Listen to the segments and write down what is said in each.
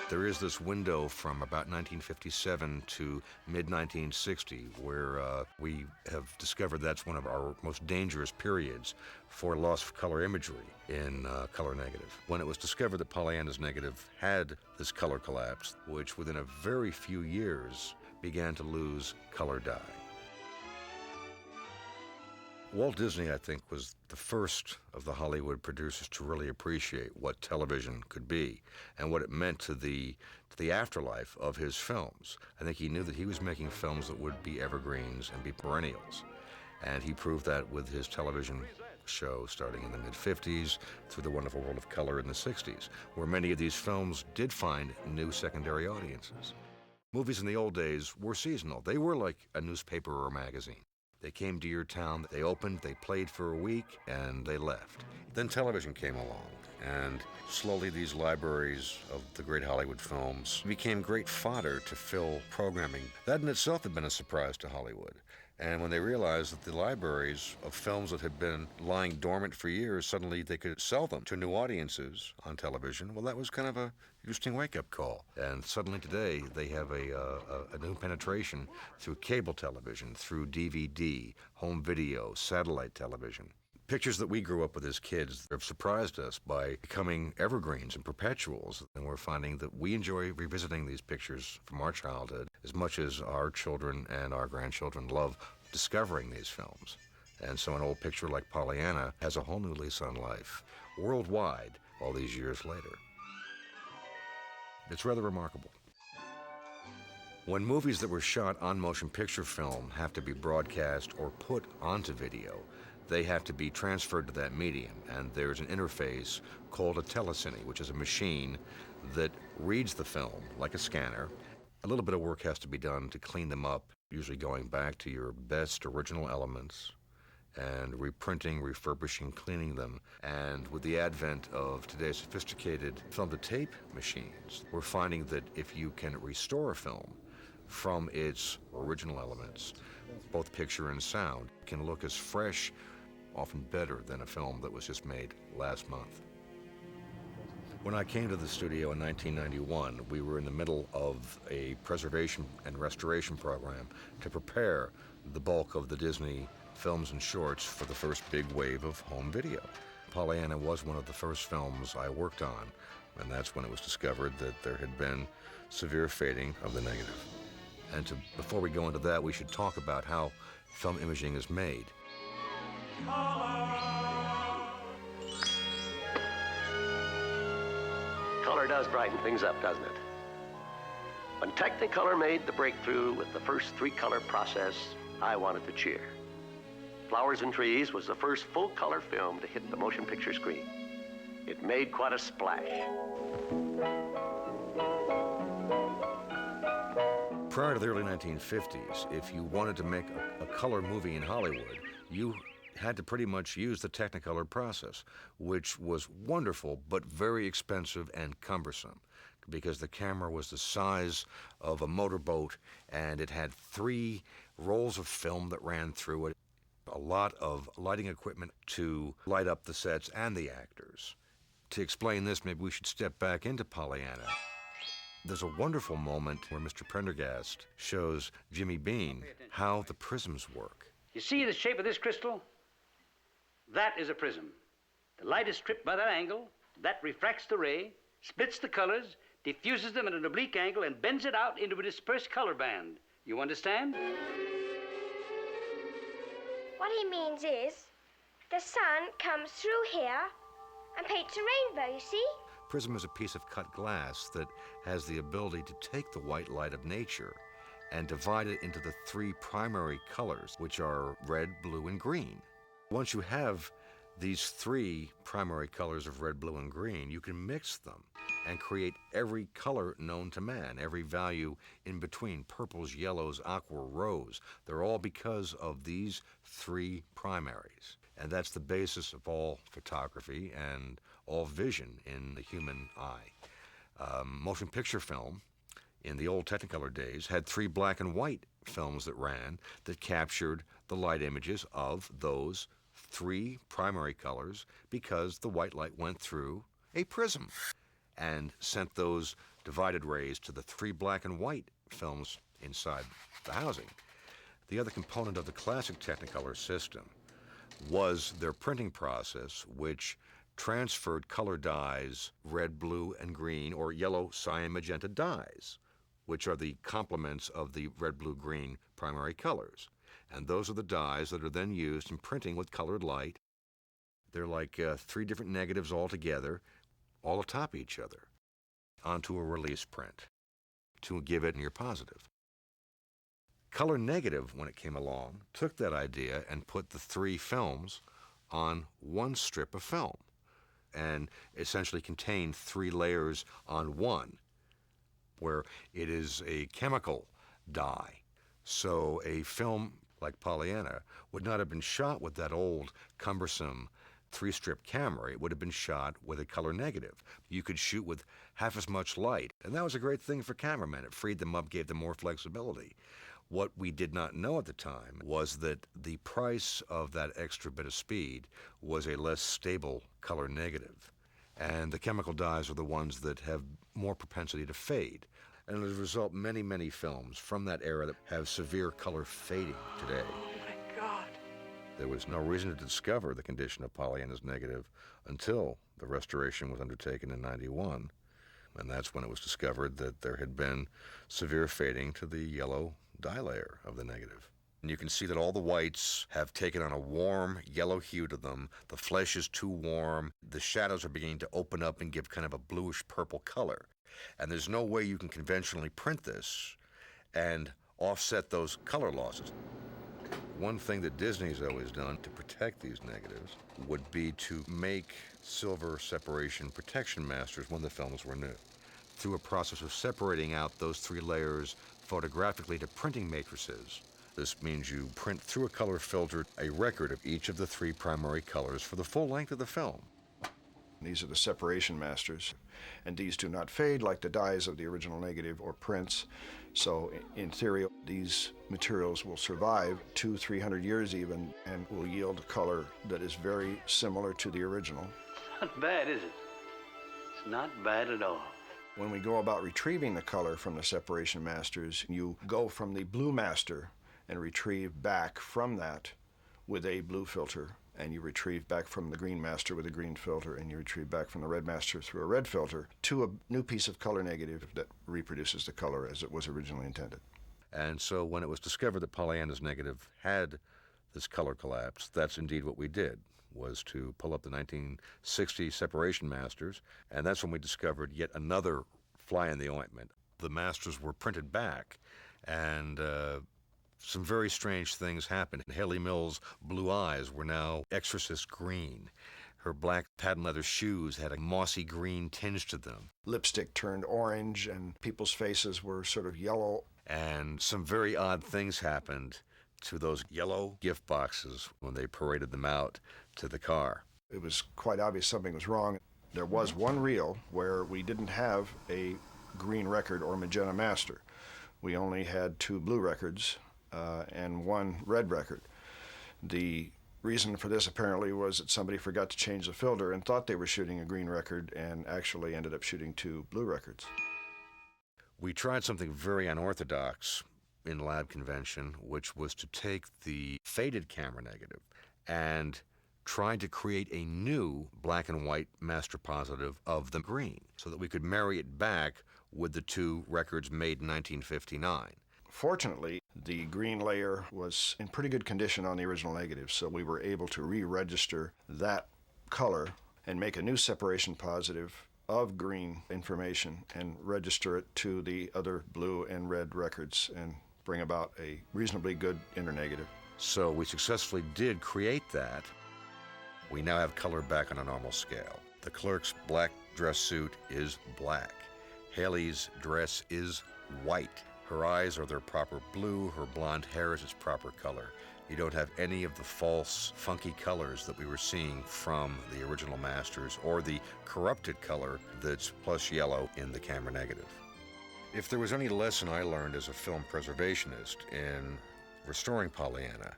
There is this window from about 1957 to mid-1960 where we have discovered that's one of our most dangerous periods for loss of color imagery in color negative. When it was discovered that Pollyanna's negative had this color collapse, which within a very few years began to lose color dye. Walt Disney, I think, was the first of the Hollywood producers to really appreciate what television could be and what it meant to the afterlife of his films. I think he knew that he was making films that would be evergreens and be perennials. And he proved that with his television show starting in the mid-50s through The Wonderful World of Color in the 60s, where many of these films did find new secondary audiences. Movies in the old days were seasonal. They were like a newspaper or a magazine. They came to your town, they opened, they played for a week, and they left. Then television came along, and slowly these libraries of the great Hollywood films became great fodder to fill programming. That in itself had been a surprise to Hollywood. And when they realized that the libraries of films that had been lying dormant for years, suddenly they could sell them to new audiences on television, well, that was kind of a interesting wake-up call. And suddenly today, they have a new penetration through cable television, through DVD, home video, satellite television. Pictures that we grew up with as kids have surprised us by becoming evergreens and perpetuals. And we're finding that we enjoy revisiting these pictures from our childhood as much as our children and our grandchildren love discovering these films. And so an old picture like Pollyanna has a whole new lease on life, worldwide, all these years later. It's rather remarkable. When movies that were shot on motion picture film have to be broadcast or put onto video, they have to be transferred to that medium, and there's an interface called a telecine, which is a machine that reads the film like a scanner. A little bit of work has to be done to clean them up, usually going back to your best original elements and reprinting, refurbishing, cleaning them. And with the advent of today's sophisticated film-to-tape machines, we're finding that if you can restore a film from its original elements, both picture and sound, it can look as fresh, often better than a film that was just made last month. When I came to the studio in 1991, we were in the middle of a preservation and restoration program to prepare the bulk of the Disney films and shorts for the first big wave of home video. Pollyanna was one of the first films I worked on, and that's when it was discovered that there had been severe fading of the negative. And before we go into that, we should talk about how film imaging is made. Color does brighten things up, doesn't it? When Technicolor made the breakthrough with the first three-color process, I wanted to cheer. Flowers and Trees was the first full-color film to hit the motion picture screen. It made quite a splash. Prior to the early 1950s, if you wanted to make a color movie in Hollywood, you had to pretty much use the Technicolor process, which was wonderful but very expensive and cumbersome because the camera was the size of a motorboat and it had 3 rolls of film that ran through it, a lot of lighting equipment to light up the sets and the actors. To explain this, maybe we should step back into Pollyanna. There's a wonderful moment where Mr. Prendergast shows Jimmy Bean how the prisms work. You see the shape of this crystal? That is a prism. The light is stripped by that angle, that refracts the ray, splits the colors, diffuses them at an oblique angle, and bends it out into a dispersed color band. You understand? What he means is, the sun comes through here and paints a rainbow, you see? Prism is a piece of cut glass that has the ability to take the white light of nature and divide it into the 3 primary colors, which are red, blue, and green. Once you have these 3 primary colors of red, blue, and green, you can mix them and create every color known to man, every value in between, purples, yellows, aqua, rose. They're all because of these 3 primaries. And that's the basis of all photography and all vision in the human eye. Motion picture film in the old Technicolor days had 3 black and white films that ran that captured the light images of those 3 primary colors because the white light went through a prism, and sent those divided rays to the 3 black and white films inside the housing. The other component of the classic Technicolor system was their printing process, which transferred color dyes, red, blue, and green, or yellow, cyan, magenta dyes, which are the complements of the red, blue, green primary colors. And those are the dyes that are then used in printing with colored light. They're like 3 different negatives all together, all atop each other, onto a release print to give it your positive. Color negative, when it came along, took that idea and put the 3 films on one strip of film and essentially contained 3 layers on one, where it is a chemical dye. So a film like Pollyanna would not have been shot with that old, cumbersome 3-strip camera. It would have been shot with a color negative. You could shoot with half as much light, and that was a great thing for cameramen. It freed them up, gave them more flexibility. What we did not know at the time was that the price of that extra bit of speed was a less stable color negative. And the chemical dyes are the ones that have more propensity to fade. And as a result, many, many films from that era that have severe color fading today. Oh, my God. There was no reason to discover the condition of Pollyanna's negative until the restoration was undertaken in '91. And that's when it was discovered that there had been severe fading to the yellow dye layer of the negative. And you can see that all the whites have taken on a warm yellow hue to them. The flesh is too warm. The shadows are beginning to open up and give kind of a bluish purple color. And there's no way you can conventionally print this and offset those color losses. One thing that Disney's always done to protect these negatives would be to make silver separation protection masters when the films were new, through a process of separating out those 3 layers photographically to printing matrices. This means you print through a color filter a record of each of the 3 primary colors for the full length of the film. These are the separation masters, and these do not fade like the dyes of the original negative or prints. So in theory, these materials will survive 200-300 years even, and will yield a color that is very similar to the original. Not bad, is it? It's not bad at all. When we go about retrieving the color from the separation masters, you go from the blue master and retrieve back from that with a blue filter, and you retrieve back from the green master with a green filter, and you retrieve back from the red master through a red filter to a new piece of color negative that reproduces the color as it was originally intended. And so when it was discovered that Pollyanna's negative had this color collapse, that's indeed what we did, was to pull up the 1960 separation masters, and that's when we discovered yet another fly in the ointment. The masters were printed back, and some very strange things happened. Haley Mills' blue eyes were now exorcist green. Her black patent leather shoes had a mossy green tinge to them. Lipstick turned orange, and people's faces were sort of yellow. And some very odd things happened to those yellow gift boxes when they paraded them out to the car. It was quite obvious something was wrong. There was one reel where we didn't have a green record or magenta master. We only had 2 blue records and 1 red record. The reason for this apparently was that somebody forgot to change the filter and thought they were shooting a green record and actually ended up shooting 2 blue records. We tried something very unorthodox in lab convention, which was to take the faded camera negative and try to create a new black and white master positive of the green so that we could marry it back with the 2 records made in 1959. Fortunately, the green layer was in pretty good condition on the original negative, so we were able to re-register that color and make a new separation positive of green information and register it to the other blue and red records and bring about a reasonably good internegative. So we successfully did create that. We now have color back on a normal scale. The clerk's black dress suit is black. Haley's dress is white. Her eyes are their proper blue, her blonde hair is its proper color. You don't have any of the false, funky colors that we were seeing from the original masters or the corrupted color that's plus yellow in the camera negative. If there was any lesson I learned as a film preservationist in restoring Pollyanna,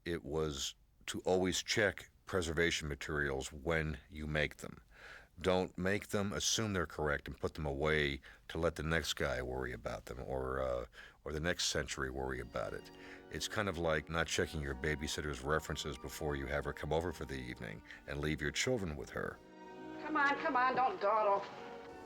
it was to always check preservation materials when you make them. Don't make them assume they're correct and put them away to let the next guy worry about them or the next century worry about it. It's kind of like not checking your babysitter's references before you have her come over for the evening and leave your children with her. Come on, don't dawdle.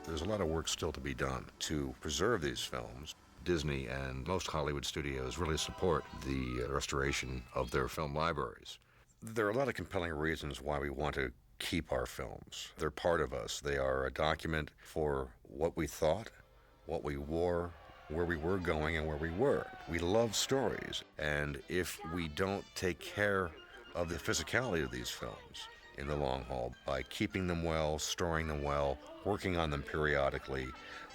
There's a lot of work still to be done to preserve these films. Disney and most Hollywood studios really support the restoration of their film libraries. There are a lot of compelling reasons why we want to keep our films. They're part of us. They are a document for what we thought, what we wore, where we were going, and where we were. We love stories, and if we don't take care of the physicality of these films in the long haul by keeping them well, storing them well, working on them periodically,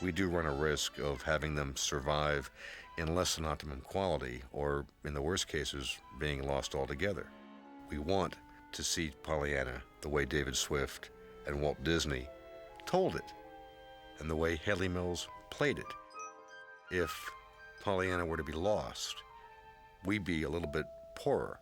we do run a risk of having them survive in less than optimum quality, or in the worst cases, being lost altogether. We want to see Pollyanna the way David Swift and Walt Disney told it, and the way Haley Mills played it. If Pollyanna were to be lost, we'd be a little bit poorer.